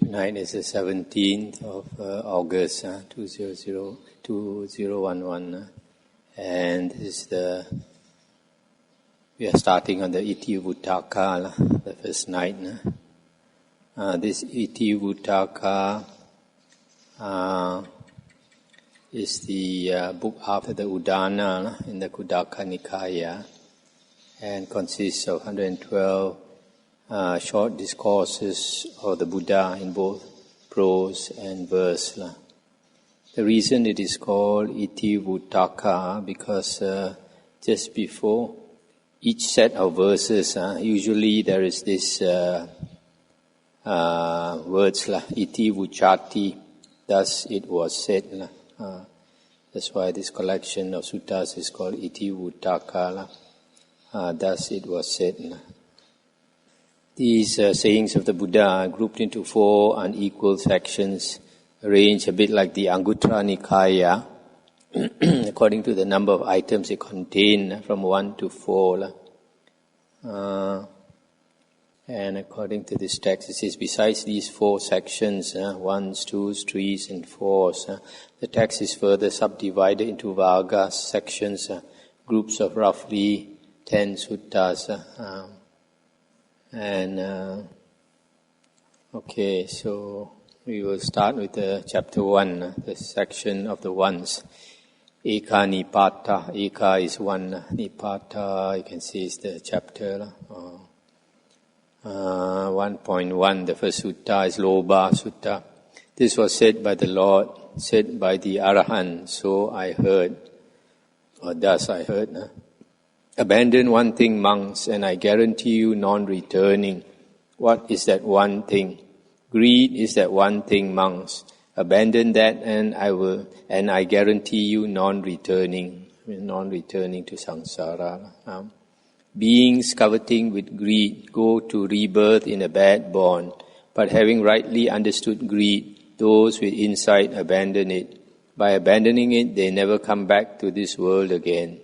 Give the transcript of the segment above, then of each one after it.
Tonight is the 17th of August, 2011, and this is we are starting on the Itivuttaka, the first night. This Itivuttaka is the book after the Udana in the Khuddaka Nikaya, and consists of 112 short discourses of the Buddha in both prose and verse. The reason it is called Itivuttaka because just before each set of verses, usually there is this words Itivuchati, thus it was said. That's why this collection of suttas is called Itivuttaka, thus it was said. These sayings of the Buddha are grouped into 4 unequal sections, arranged a bit like the Anguttara Nikaya, according to the number of items they contain, from 1 to 4. And according to this text, it says, besides these 4 sections, 1s, 2s, 3s, and 4s, the text is further subdivided into Vargas, sections, groups of roughly 10 suttas. Okay, so we will start with chapter 1, the section of the ones. Eka Nipata, Eka is 1, Nipata, you can see is the chapter. 1.1, the first sutta is Loba Sutta. This was said by the Lord, said by the Arahant, so I heard, or thus I heard. Abandon one thing, monks, and I guarantee you non-returning. What is that one thing? Greed is that one thing, monks. Abandon that, and I guarantee you non-returning to samsara. Beings coveting with greed go to rebirth in a bad born, but having rightly understood greed, those with insight abandon it. By abandoning it, they never come back to this world again.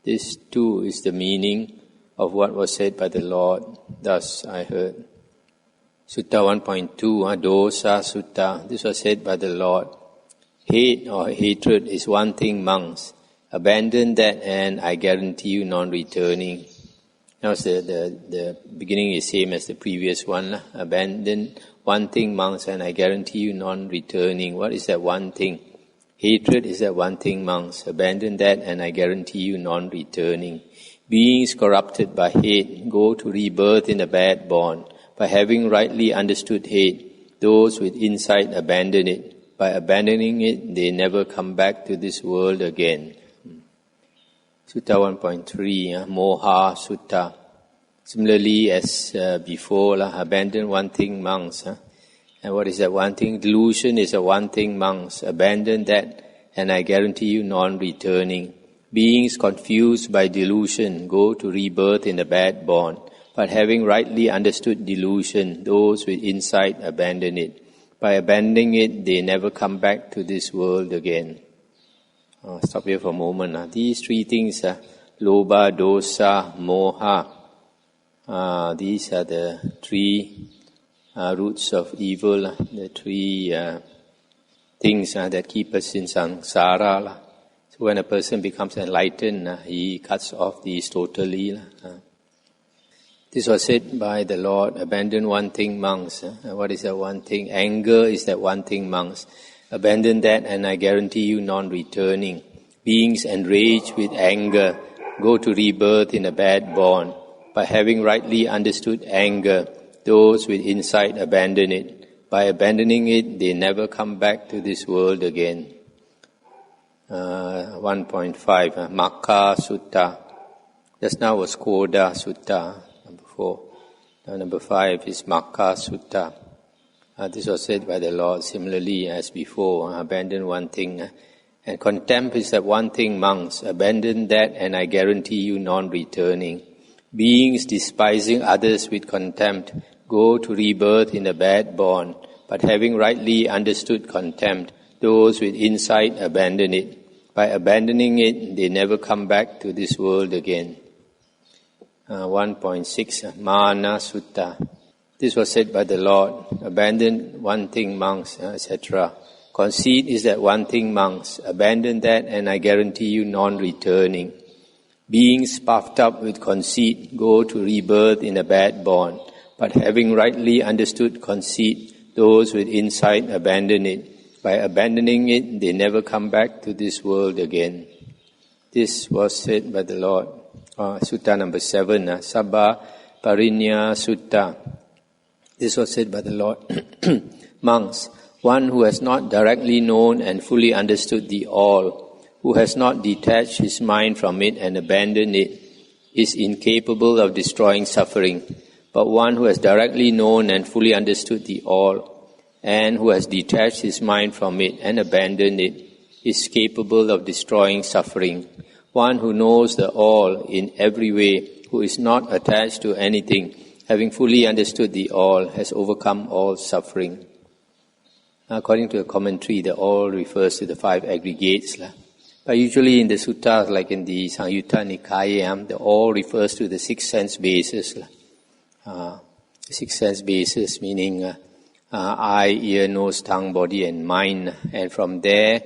This too is the meaning of what was said by the Lord. Thus I heard. Sutta 1.2, Dosa Sutta. This was said by the Lord. Hate or hatred is one thing, monks. Abandon that, and I guarantee you non-returning. Now the beginning is same as the previous one. Abandon one thing, monks, and I guarantee you non-returning. What is that one thing? Hatred is that one thing, monks. Abandon that, and I guarantee you non-returning. Beings corrupted by hate go to rebirth in a bad born. By having rightly understood hate, those with insight abandon it. By abandoning it, they never come back to this world again. Sutta 1.3, Moha Sutta. Similarly as before, abandon one thing, monks. And what is that one thing? Delusion is a one thing, monks. Abandon that, and I guarantee you non-returning. Beings confused by delusion go to rebirth in a bad born. But having rightly understood delusion, those with insight abandon it. By abandoning it, they never come back to this world again. Stop here for a moment. These 3 things, Loba, Dosa, Moha, these are the 3 roots of evil, the 3 things that keep us in samsara. So when a person becomes enlightened, he cuts off these totally. This was said by the Lord, abandon one thing, monks. What is that one thing? Anger is that one thing, monks. Abandon that, and I guarantee you non-returning. Beings enraged with anger go to rebirth in a bad born. By having rightly understood anger, those with insight abandon it. By abandoning it, they never come back to this world again. 1.5, Makka Sutta. Just now was Koda Sutta, number 4. Now number 5 is Makka Sutta. This was said by the Lord similarly as before. Abandon one thing. And contempt is that one thing, monks. Abandon that, and I guarantee you non-returning. Beings despising others with contempt go to rebirth in a bad born, but having rightly understood contempt, those with insight abandon it. By abandoning it, they never come back to this world again. 1.6, Mana Sutta. This was said by the Lord. Abandon one thing, monks, etc. Conceit is that one thing, monks. Abandon that and I guarantee you non-returning. Beings puffed up with conceit go to rebirth in a bad born. But having rightly understood conceit, those with insight abandon it. By abandoning it, they never come back to this world again. This was said by the Lord. Sutta number 7, Sabba Parinya Sutta. This was said by the Lord. Monks, one who has not directly known and fully understood the all, who has not detached his mind from it and abandoned it, is incapable of destroying suffering. But one who has directly known and fully understood the all, and who has detached his mind from it and abandoned it, is capable of destroying suffering. One who knows the all in every way, who is not attached to anything, having fully understood the all, has overcome all suffering. According to the commentary, the all refers to the 5 aggregates. But usually in the suttas, like in the Samyutta Nikaya, the all refers to the 6 sense bases. 6 sense bases meaning eye, ear, nose, tongue, body and mind. And from there,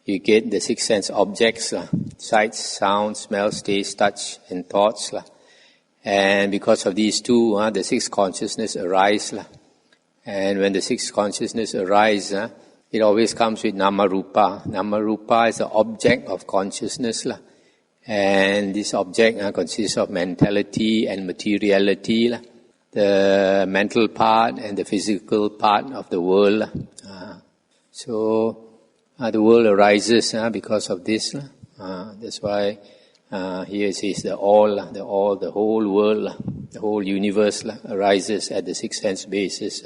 you get the 6 sense objects, sight, sound, smell, taste, touch and thoughts. And because of these two, the 6 consciousness arise. And when the 6 consciousness arise, it always comes with Namarupa. Namarupa is the object of consciousness. And this object consists of mentality and materiality, the mental part and the physical part of the world. So the world arises because of this. That's why here it says the whole world, the whole universe arises at the 6 sense basis.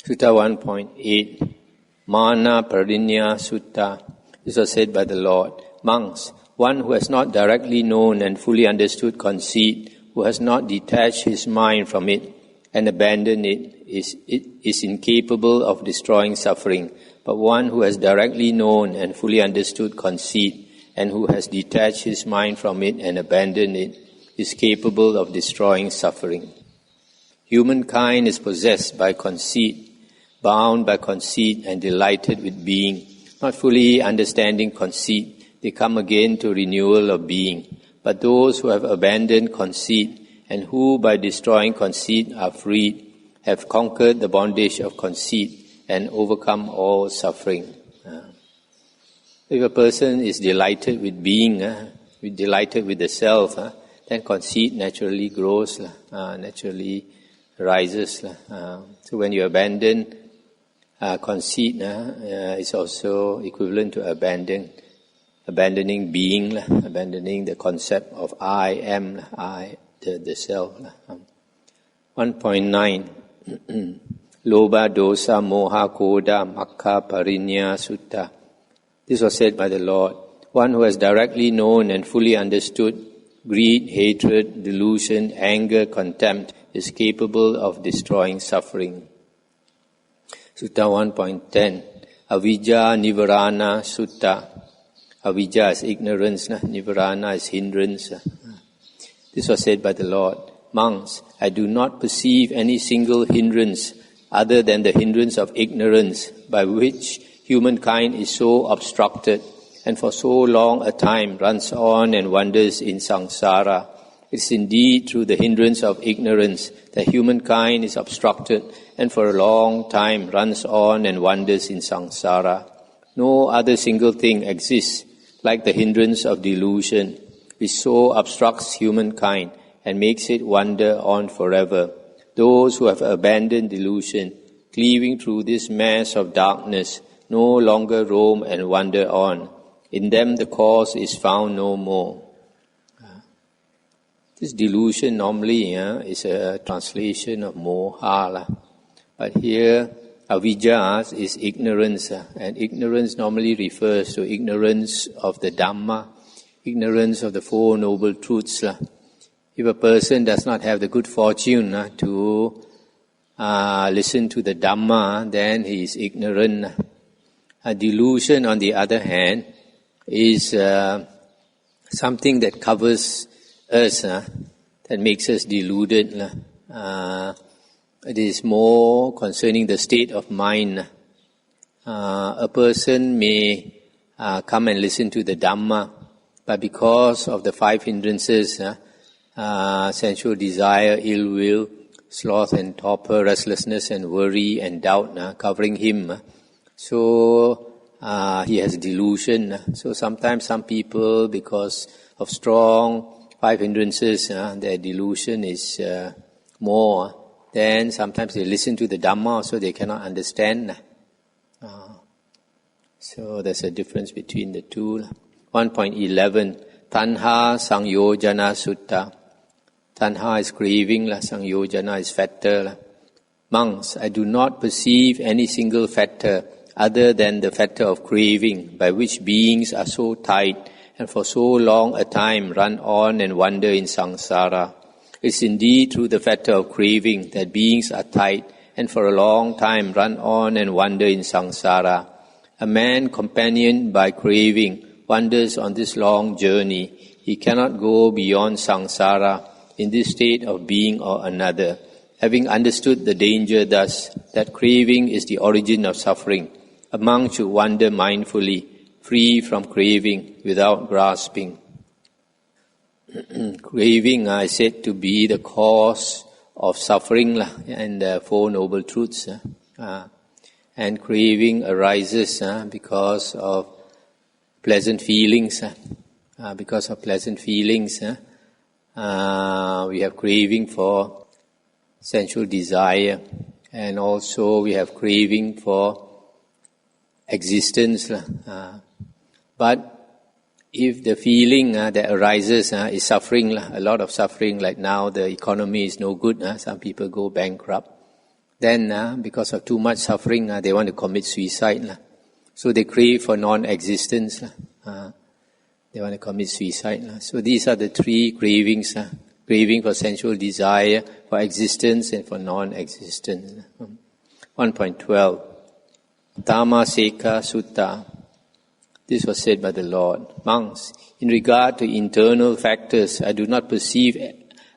Sutta 1.8, Mana Parinya Sutta. This was said by the Lord. Monks, one who has not directly known and fully understood conceit, who has not detached his mind from it and abandoned it, is incapable of destroying suffering. But one who has directly known and fully understood conceit, and who has detached his mind from it and abandoned it, is capable of destroying suffering. Humankind is possessed by conceit, bound by conceit and delighted with being. Not fully understanding conceit, they come again to renewal of being. But those who have abandoned conceit and who by destroying conceit are freed, have conquered the bondage of conceit and overcome all suffering. If a person is delighted with being, delighted with the self, then conceit naturally grows, naturally rises. So when you abandon conceit, is also equivalent to abandoning being, abandoning the concept of I am, the self. 1.9 Loba, dosa, moha, koda, makha, parinya, sutta. This was said by the Lord. One who has directly known and fully understood greed, hatred, delusion, anger, contempt is capable of destroying suffering. Sutta 1.10 Avijja Nivarana Sutta. Avijja is ignorance, Nivarana is hindrance. This was said by the Lord. Monks, I do not perceive any single hindrance other than the hindrance of ignorance by which humankind is so obstructed and for so long a time runs on and wanders in samsara. It is indeed through the hindrance of ignorance that humankind is obstructed and for a long time runs on and wanders in samsara. No other single thing exists like the hindrance of delusion, which so obstructs humankind and makes it wander on forever. Those who have abandoned delusion, cleaving through this mass of darkness, no longer roam and wander on. In them the cause is found no more. This delusion normally is a translation of moha. But here, avijja is ignorance. And ignorance normally refers to ignorance of the Dhamma, ignorance of the Four Noble Truths. If a person does not have the good fortune to listen to the Dhamma, then he is ignorant. A delusion, on the other hand, is something that covers us, that makes us deluded. It is more concerning the state of mind. A person may come and listen to the Dhamma, but because of the 5 hindrances, sensual desire, ill will, sloth and torpor, restlessness and worry and doubt covering him, so he has delusion. So sometimes some people, because of strong 5 hindrances, their delusion is more. Then sometimes they listen to the Dhamma, so they cannot understand. So there's a difference between the two. 1.11 Tanha Sangyojana Sutta. Tanha is craving, Sangyojana is factor. Monks, I do not perceive any single factor other than the factor of craving, by which beings are so tight and for so long a time run on and wander in samsara. It's indeed through the factor of craving that beings are tight and for a long time run on and wander in samsara. A man companioned by craving wanders on this long journey. He cannot go beyond samsara in this state of being or another. Having understood the danger thus, that craving is the origin of suffering, a monk should wander mindfully, free from craving, without grasping. Craving is said to be the cause of suffering and the 4 noble truths. And craving arises because of pleasant feelings. Because of pleasant feelings, we have craving for sensual desire, and also we have craving for existence. But if the feeling that arises is suffering, a lot of suffering, like now the economy is no good, some people go bankrupt. Then because of too much suffering, they want to commit suicide. So they crave for non-existence. They want to commit suicide. So these are the 3 cravings. Craving for sensual desire, for existence and for non-existence. 1.12 Dhammaseka Sutta. This was said by the Lord. Monks, in regard to internal factors, I do not perceive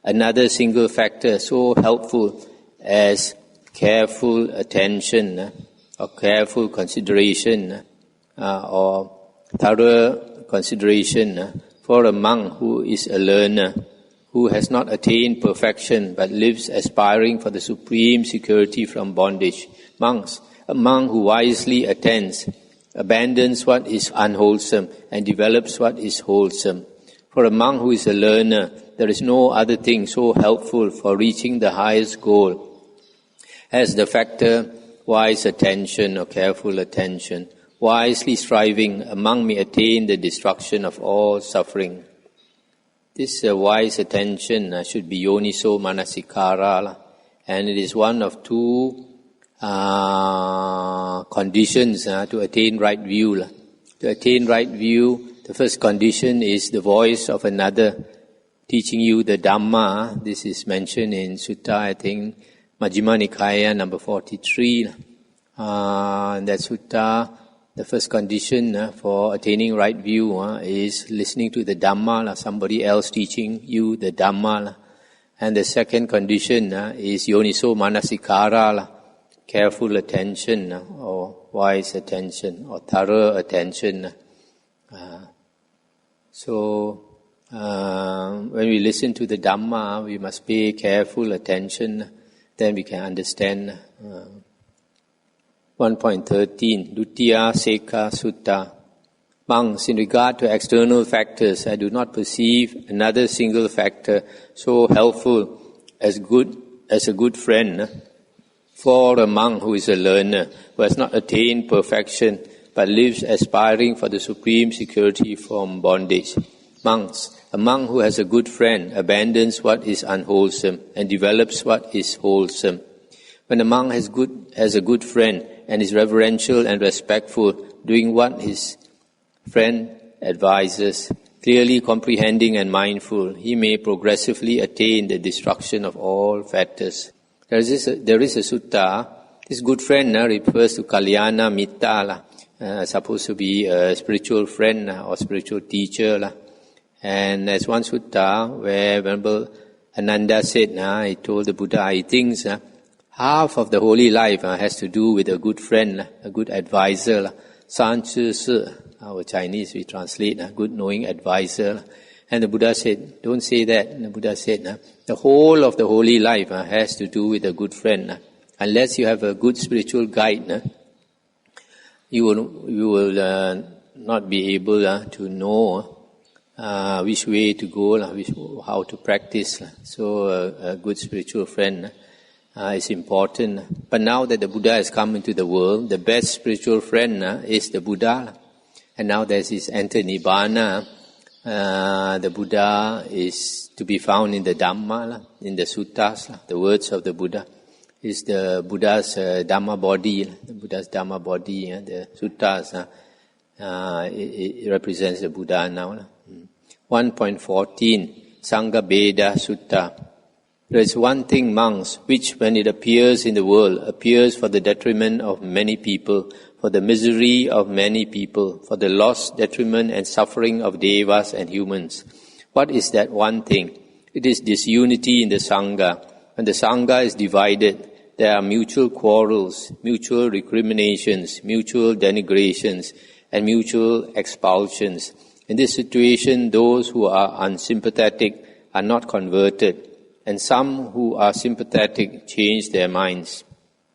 another single factor so helpful as careful attention or careful consideration or thorough consideration for a monk who is a learner, who has not attained perfection but lives aspiring for the supreme security from bondage. Monks, a monk who wisely attends, abandons what is unwholesome and develops what is wholesome. For a monk who is a learner, there is no other thing so helpful for reaching the highest goal as the factor wise attention or careful attention. Wisely striving, a monk may attain the destruction of all suffering. This wise attention should be yoniso manasikara, and it is one of 2 conditions to attain right view. To attain right view, the first condition is the voice of another teaching you the Dhamma. This is mentioned in Sutta, I think, Majjhima Nikaya number 43. And that Sutta, the first condition for attaining right view is listening to the Dhamma, somebody else teaching you the Dhamma. And the second condition is yoniso manasikara, careful attention or wise attention or thorough attention. So when we listen to the Dhamma, we must pay careful attention, then we can understand. 1.13 Duttiya Seka Sutta. Monks, in regard to external factors, I do not perceive another single factor so helpful as a good friend for a monk who is a learner, who has not attained perfection but lives aspiring for the supreme security from bondage. Monks, a monk who has a good friend abandons what is unwholesome and develops what is wholesome. When a monk has a good friend and is reverential and respectful, doing what his friend advises, clearly comprehending and mindful, he may progressively attain the destruction of all factors. There is a sutta. This good friend refers to Kalyana Mitta, supposed to be a spiritual friend or spiritual teacher. And there's one sutta where Venerable Ananda said, he told the Buddha, he thinks half of the holy life has to do with a good friend, a good advisor. San Chi Si, our Chinese we translate, good knowing advisor. And the Buddha said, don't say that. And the Buddha said, the whole of the holy life has to do with a good friend. Unless you have a good spiritual guide, you will not be able to know which way to go, how to practice. So a good spiritual friend is important. But now that the Buddha has come into the world, the best spiritual friend is the Buddha. And now there's this enter Nibbana. The Buddha is to be found in the Dhamma, in the suttas. The words of the Buddha is the Buddha's Dhamma body. The Buddha's Dhamma body, the suttas, it represents the Buddha now. 1.14 Sangha Beda Sutta. There is one thing, monks, which when it appears in the world, appears for the detriment of many people, for the misery of many people, for the loss, detriment and suffering of devas and humans. What is that one thing? It is disunity in the Sangha. When the Sangha is divided, there are mutual quarrels, mutual recriminations, mutual denigrations, and mutual expulsions. In this situation, those who are unsympathetic are not converted, and some who are sympathetic change their minds.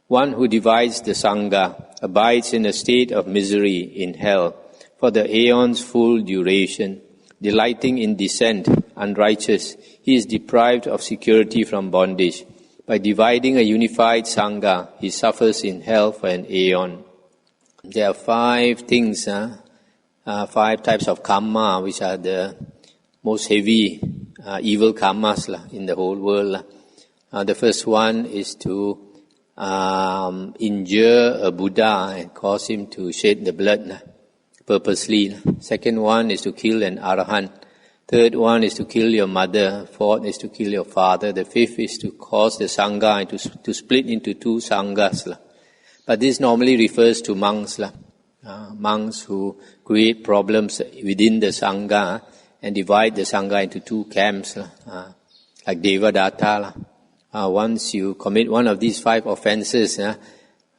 One who divides the Sangha abides in a state of misery in hell for the aeon's full duration. Delighting in dissent, unrighteous, he is deprived of security from bondage. By dividing a unified Sangha, he suffers in hell for an aeon. There are 5 things, 5 types of karma, which are the most heavy evil karmas in the whole world. The first one is to injure a Buddha and cause him to shed the blood purposely. Second one is to kill an Arahant. Third one is to kill your mother. Fourth is to kill your father. The fifth is to cause the Sangha to split into 2 Sanghas. But this normally refers to monks. Monks who create problems within the Sangha and divide the Sangha into 2 camps, like Devadatta. Once you commit one of these 5 offenses,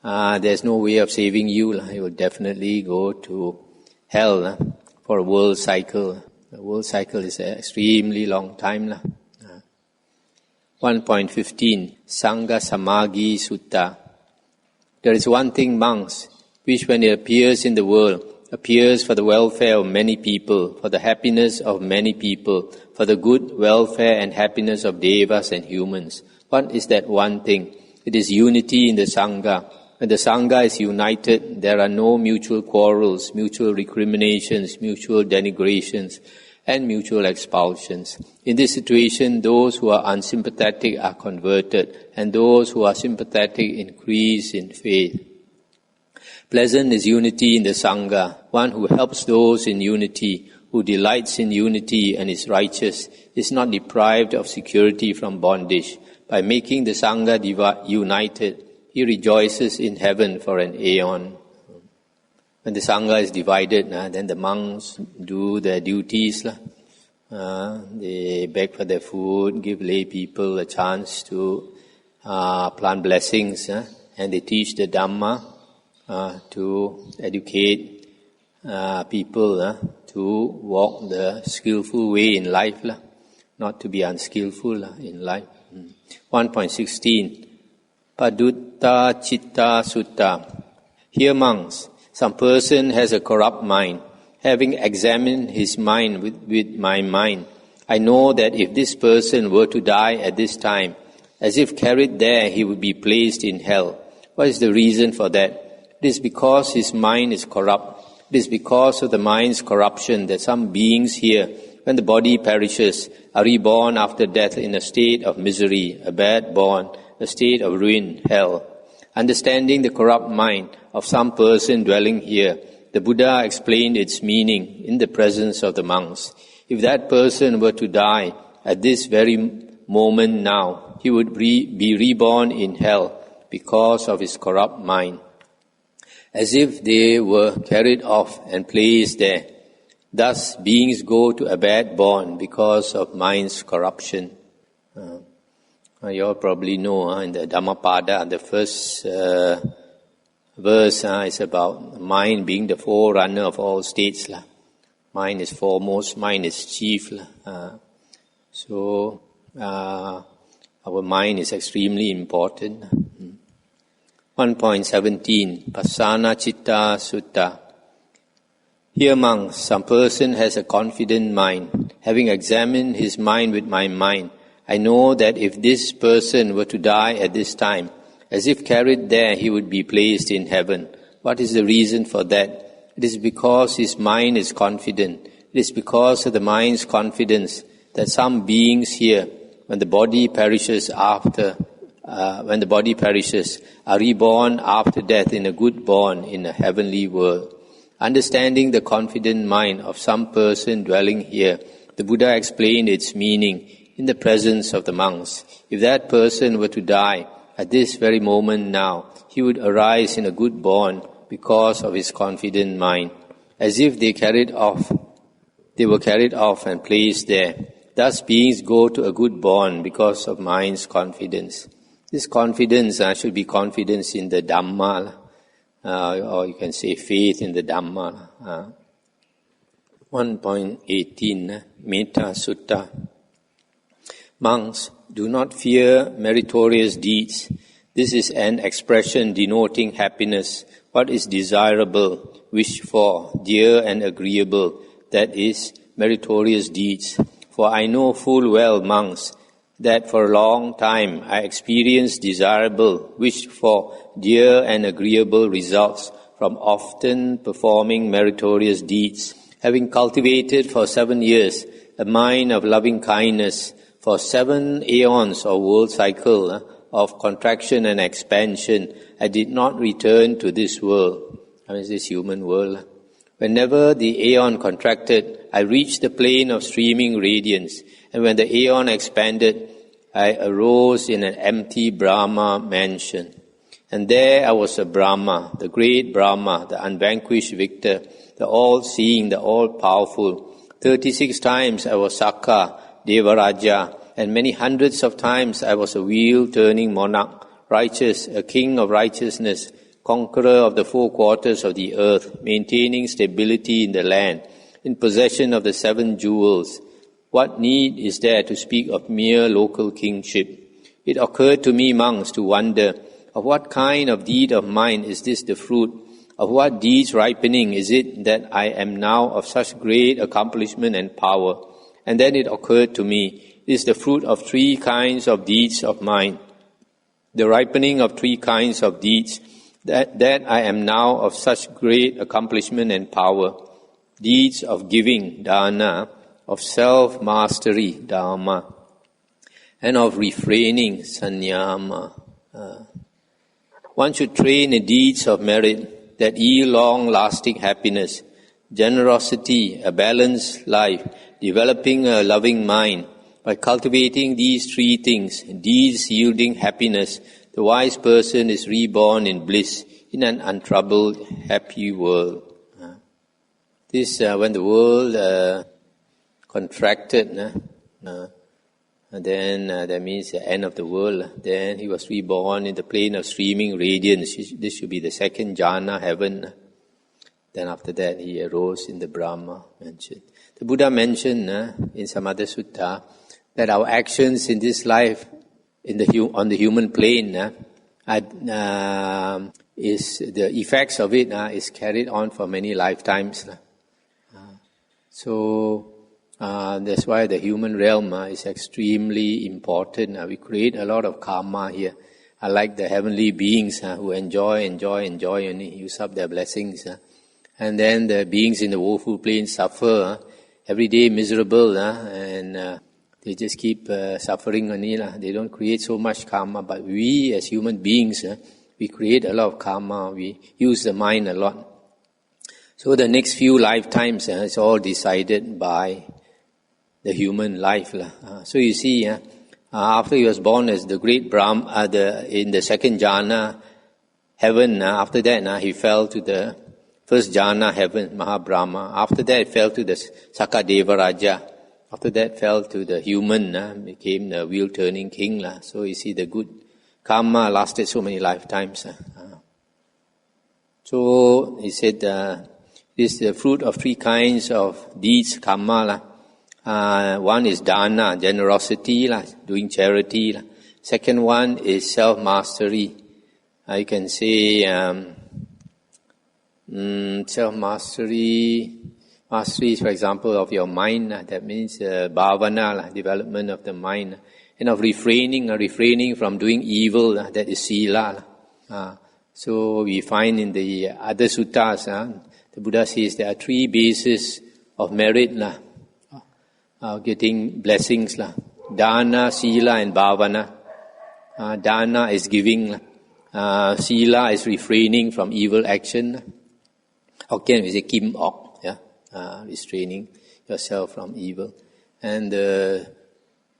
there's no way of saving you. You will definitely go to hell for a world cycle. The world cycle is an extremely long time. 1.15 Sangha Samagi Sutta. There is one thing, monks, which when it appears in the world, appears for the welfare of many people, for the happiness of many people, for the good welfare and happiness of devas and humans. What is that one thing? It is unity in the Sangha. When the Sangha is united, there are no mutual quarrels, mutual recriminations, mutual denigrations, and mutual expulsions. In this situation, those who are unsympathetic are converted, and those who are sympathetic increase in faith. Pleasant is unity in the Sangha. One who helps those in unity, who delights in unity and is righteous, is not deprived of security from bondage. By making the Sangha united, he rejoices in heaven for an aeon. When the Sangha is divided, then the monks do their duties. They beg for their food, give lay people a chance to plant blessings, and they teach the Dhamma to educate people to walk the skillful way in life, not to be unskillful in life. 1.16 Padutta Chitta Sutta. Here, monks, some person has a corrupt mind. Having examined his mind with my mind, I know that if this person were to die at this time, as if carried there, he would be placed in hell. What is the reason for that? It is because his mind is corrupt. It is because of the mind's corruption that some beings here, when the body perishes, are reborn after death in a state of misery, a bad born, a state of ruin, hell. Understanding the corrupt mind of some person dwelling here, the Buddha explained its meaning in the presence of the monks. If that person were to die at this very moment now, he would be reborn in hell because of his corrupt mind, as if they were carried off and placed there. Thus, beings go to a bad born because of mind's corruption. You all probably know in the Dhammapada, the first verse is about mind being the forerunner of all states. Mind is foremost, mind is chief. So our mind is extremely important. 1.17 Pasana Chitta Sutta. Here, monks, some person has a confident mind. Having examined his mind with my mind, I know that if this person were to die at this time, as if carried there, he would be placed in heaven. What is the reason for that? It is because his mind is confident. It is because of the mind's confidence that some beings here, when the body perishes, are reborn after death in a good born in a heavenly world. Understanding the confident mind of some person dwelling here, the Buddha explained its meaning in the presence of the monks. If that person were to die at this very moment now, he would arise in a good born because of his confident mind, as if they were carried off and placed there. Thus beings go to a good born because of mind's confidence. This confidence should be confidence in the Dhamma, or you can say faith in the Dhamma. 1.18 Metta Sutta. Monks, do not fear meritorious deeds. This is an expression denoting happiness, what is desirable, wished for, dear and agreeable, that is, meritorious deeds. For I know full well, monks, that for a long time I experienced desirable, wished for, dear and agreeable results from often performing meritorious deeds. Having cultivated for 7 years a mind of loving kindness, for 7 aeons or world cycle of contraction and expansion, I did not return to this world. This human world. Whenever the aeon contracted, I reached the plane of streaming radiance, and when the aeon expanded, I arose in an empty Brahma mansion. And there I was a Brahma, the great Brahma, the unvanquished victor, the all-seeing, the all-powerful. 36 times I was Sakka, Devaraja, and many hundreds of times I was a wheel-turning monarch, righteous, a king of righteousness, conqueror of the 4 quarters of the earth, maintaining stability in the land, in possession of the 7 jewels. What need is there to speak of mere local kingship? It occurred to me, monks, to wonder, of what kind of deed of mine is this the fruit? Of what deeds ripening is it that I am now of such great accomplishment and power? And then it occurred to me, it is the fruit of 3 kinds of deeds of mine. The ripening of 3 kinds of deeds, that I am now of such great accomplishment and power. Deeds of giving, dana, of self-mastery, dhamma, and of refraining, sanyama. One should train in deeds of merit that yield long-lasting happiness, generosity, a balanced life, developing a loving mind. By cultivating these 3 things, deeds yielding happiness, the wise person is reborn in bliss, in an untroubled, happy world. This, when the world contracted, then that means the end of the world. Then he was reborn in the plane of streaming radiance. This should be the 2nd jhana, heaven. Then after that he arose in the Brahma mansion. The Buddha mentioned in some other sutta that our actions in this life, on the human plane, is the effects of it is carried on for many lifetimes. So that's why the human realm is extremely important. We create a lot of karma here. Like the heavenly beings who enjoy and use up their blessings. And then the beings in the woeful plane suffer, every day miserable, and they just keep suffering only. They don't create so much karma, but we as human beings, we create a lot of karma. We use the mind a lot. So the next few lifetimes is all decided by the human life. So you see, after he was born as the great Brahma, in the 2nd jhana, heaven, after that he fell to the 1st jhana, heaven, Mahabrahma. After that he fell to the Sakka Devaraja, After that fell to the human, became the wheel-turning king. So you see the good karma lasted so many lifetimes. So he said, this is the fruit of three kinds of deeds, karma. One is dana, generosity, doing charity. Second one is self-mastery. You can say self-mastery. Mastery is, for example, of your mind. That means bhavana, development of the mind. And of refraining from doing evil. That is sila. So we find in the other suttas, the Buddha says there are three bases of merit, getting blessings. Dana, sila and bhavana. Dana is giving. Sila is refraining from evil action. Hokkien we say kim ok. Restraining yourself from evil. And the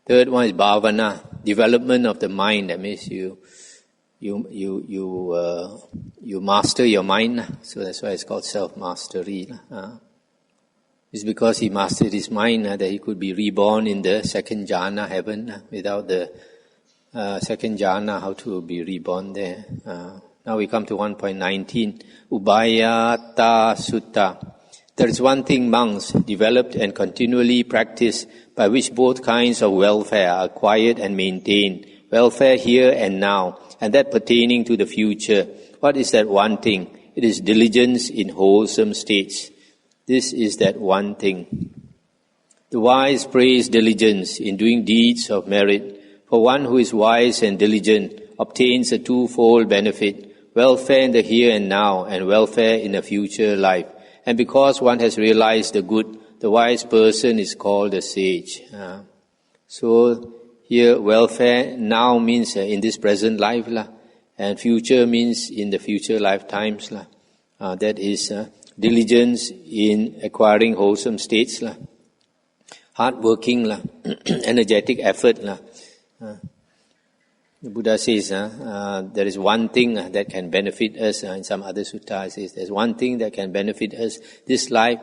third one is bhavana, development of the mind. That means you master your mind. So that's why it's called self-mastery. It's because he mastered his mind that he could be reborn in the second jhana heaven. Without the second jhana, how to be reborn there? Now we come to 1.19. Ubayata Sutta. There is one thing, monks, developed and continually practiced, by which both kinds of welfare are acquired and maintained. Welfare here and now, and that pertaining to the future. What is that one thing? It is diligence in wholesome states. This is that one thing. The wise praise diligence in doing deeds of merit. For one who is wise and diligent obtains a twofold benefit, welfare in the here and now, and welfare in a future life. And because one has realized the good, the wise person is called a sage. So here welfare now means in this present life, and future means in the future lifetimes. That is diligence in acquiring wholesome states. Hard working, energetic effort. The Buddha says there is one thing that can benefit us. In some other sutta it says there's one thing that can benefit us this life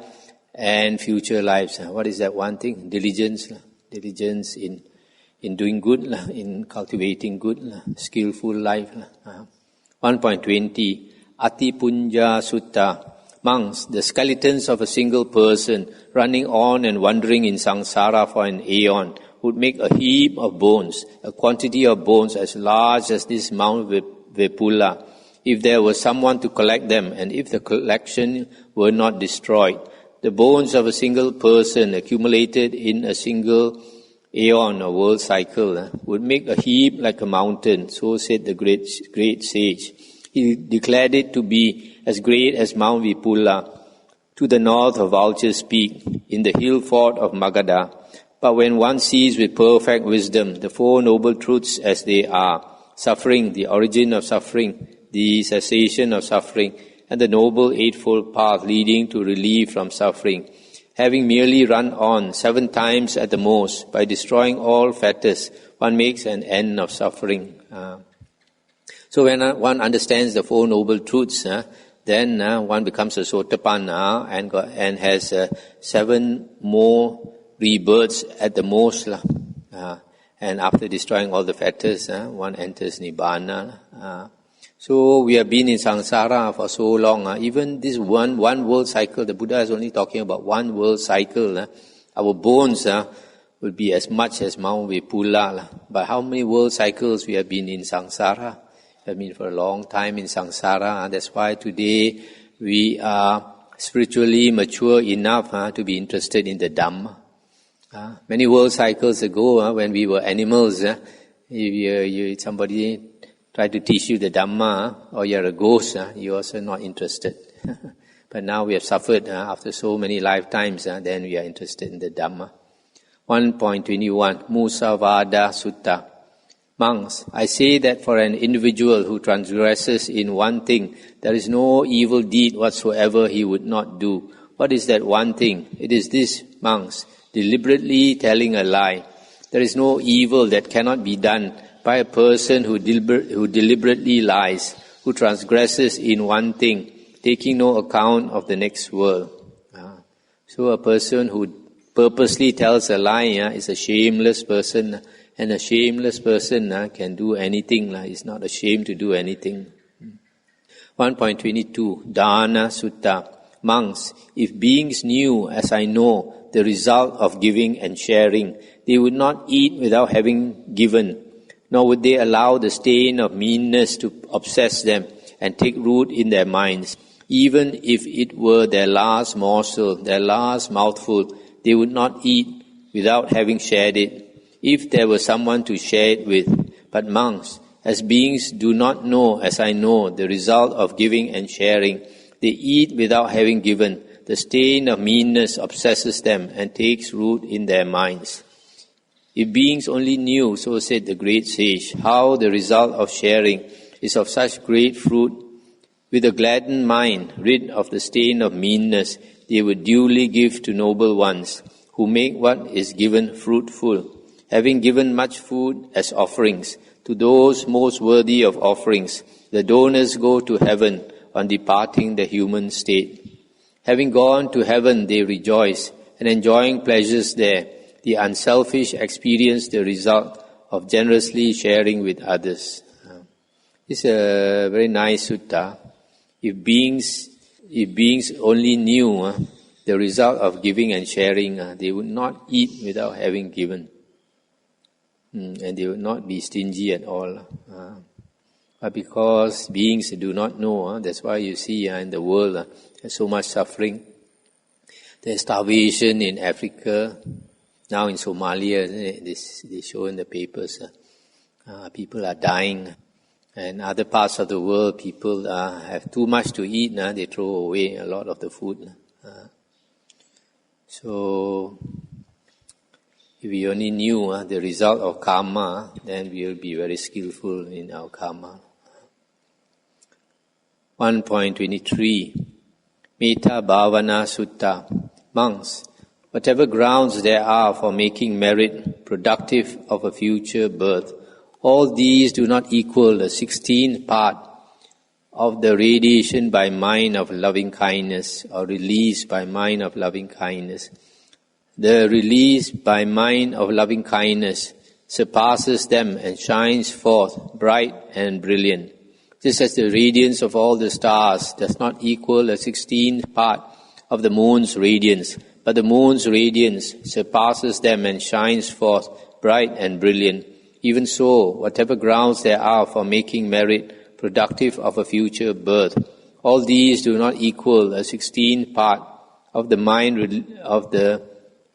and future lives. What is that one thing? Diligence. Diligence in doing good, in cultivating good, skillful life. 1.20 Atipunja Sutta. Monks, the skeletons of a single person running on and wandering in samsara for an aeon would make a heap of bones, a quantity of bones as large as this Mount Vepula, if there was someone to collect them, and if the collection were not destroyed. The bones of a single person accumulated in a single aeon or world cycle would make a heap like a mountain, so said the great sage. He declared it to be as great as Mount Vipula, to the north of Vulture's Peak, in the hill fort of Magadha. But when one sees with perfect wisdom the Four Noble Truths as they are, suffering, the origin of suffering, the cessation of suffering, and the Noble Eightfold Path leading to relief from suffering, having merely run on 7 times at the most, by destroying all fetters, one makes an end of suffering. So when one understands the Four Noble Truths, then one becomes a Sotapanna and has 7 more rebirths at the most. And after destroying all the fetters, one enters Nibbana. So we have been in samsara for so long. Even this one world cycle, the Buddha is only talking about one world cycle. Our bones will be as much as Mount Vipula. But how many world cycles we have been in samsara? We have been for a long time in samsara. That's why today we are spiritually mature enough to be interested in the Dhamma. Many world cycles ago, when we were animals, if somebody tried to teach you the Dhamma, or you're a ghost, you're also not interested. But now we have suffered after so many lifetimes, then we are interested in the Dhamma. 1.21 Musavada Sutta. Monks, I say that for an individual who transgresses in one thing, there is no evil deed whatsoever he would not do. What is that one thing? It is this, monks, deliberately telling a lie. There is no evil that cannot be done by a person who deliberately lies, who transgresses in one thing, taking no account of the next world. So a person who purposely tells a lie is a shameless person, and a shameless person can do anything. He's not ashamed to do anything. 1.22 Dana Sutta. Monks, if beings knew, as I know, the result of giving and sharing, they would not eat without having given, nor would they allow the stain of meanness to obsess them and take root in their minds. Even if it were their last morsel, their last mouthful, they would not eat without having shared it, if there were someone to share it with. But monks, as beings do not know, as I know, the result of giving and sharing, they eat without having given. The stain of meanness obsesses them and takes root in their minds. If beings only knew, so said the great sage, how the result of sharing is of such great fruit, with a gladdened mind, rid of the stain of meanness, they would duly give to noble ones, who make what is given fruitful. Having given much food as offerings, to those most worthy of offerings, the donors go to heaven on departing the human state. Having gone to heaven, they rejoice, and enjoying pleasures there, the unselfish experience the result of generously sharing with others. It's a very nice sutta. If beings only knew the result of giving and sharing, they would not eat without having given. And they would not be stingy at all. But because beings do not know, that's why you see in the world there's so much suffering. There's starvation in Africa. Now in Somalia, they show in the papers, people are dying. And other parts of the world, people have too much to eat. They throw away a lot of the food. So, if we only knew the result of karma, then we will be very skillful in our karma. 1.23 Metta Bhavana Sutta. Monks, whatever grounds there are for making merit productive of a future birth, all these do not equal the 16th part of the radiation by mind of loving kindness, or release by mind of loving kindness. The release by mind of loving kindness surpasses them and shines forth bright and brilliant. Just as the radiance of all the stars does not equal a 16th part of the moon's radiance, but the moon's radiance surpasses them and shines forth bright and brilliant. Even so, whatever grounds there are for making merit productive of a future birth, all these do not equal a 16th part of the mind of the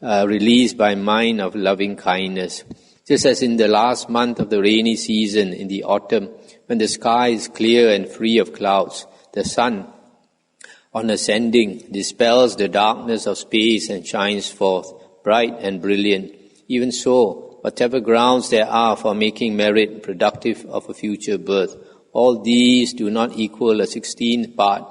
release by mind of loving kindness. Just as in the last month of the rainy season in the autumn, when the sky is clear and free of clouds, the sun, on ascending, dispels the darkness of space and shines forth bright and brilliant. Even so, whatever grounds there are for making merit productive of a future birth, all these do not equal a 16th part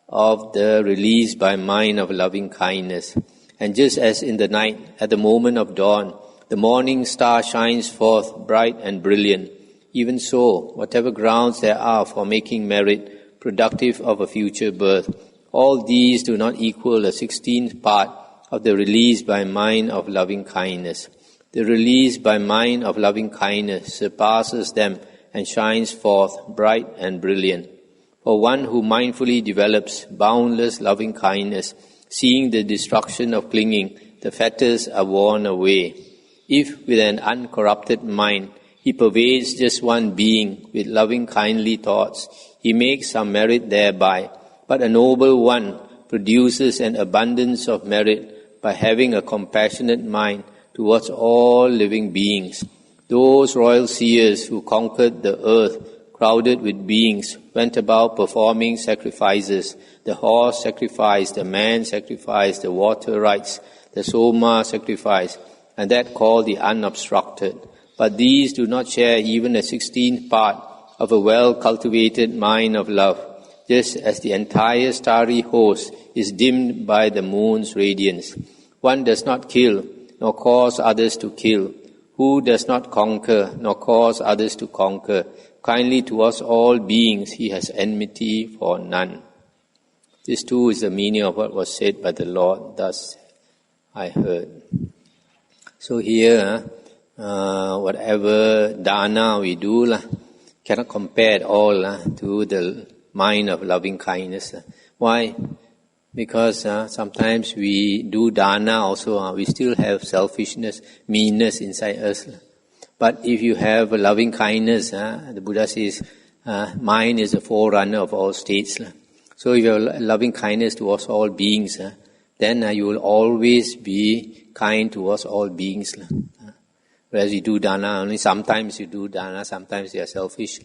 of the release by mind of loving kindness. And just as in the night, at the moment of dawn, the morning star shines forth bright and brilliant, even so, whatever grounds there are for making merit productive of a future birth, all these do not equal a 16th part of the release by mind of loving kindness. The release by mind of loving kindness surpasses them and shines forth bright and brilliant. For one who mindfully develops boundless loving kindness, seeing the destruction of clinging, the fetters are worn away. If with an uncorrupted mind he pervades just one being with loving kindly thoughts, he makes some merit thereby. But a noble one produces an abundance of merit by having a compassionate mind towards all living beings. Those royal seers who conquered the earth, crowded with beings, went about performing sacrifices. The horse sacrifice, the man sacrifice, the water rites, the soma sacrifice, and that called the unobstructed. But these do not share even a 16th part of a well-cultivated mind of love, just as the entire starry host is dimmed by the moon's radiance. One does not kill, nor cause others to kill, who does not conquer, nor cause others to conquer. Kindly towards all beings he has enmity for none. This too is the meaning of what was said by the Lord. Thus, I heard. So here, whatever dana we do, cannot compare at all to the mind of loving kindness. Why? Because sometimes we do dana also, we still have selfishness, meanness inside us. But if you have a loving kindness, the Buddha says, mind is a forerunner of all states. So if you have loving kindness towards all beings, then you will always be kind towards all beings. Whereas you do dana, only sometimes you do dana, sometimes you are selfish.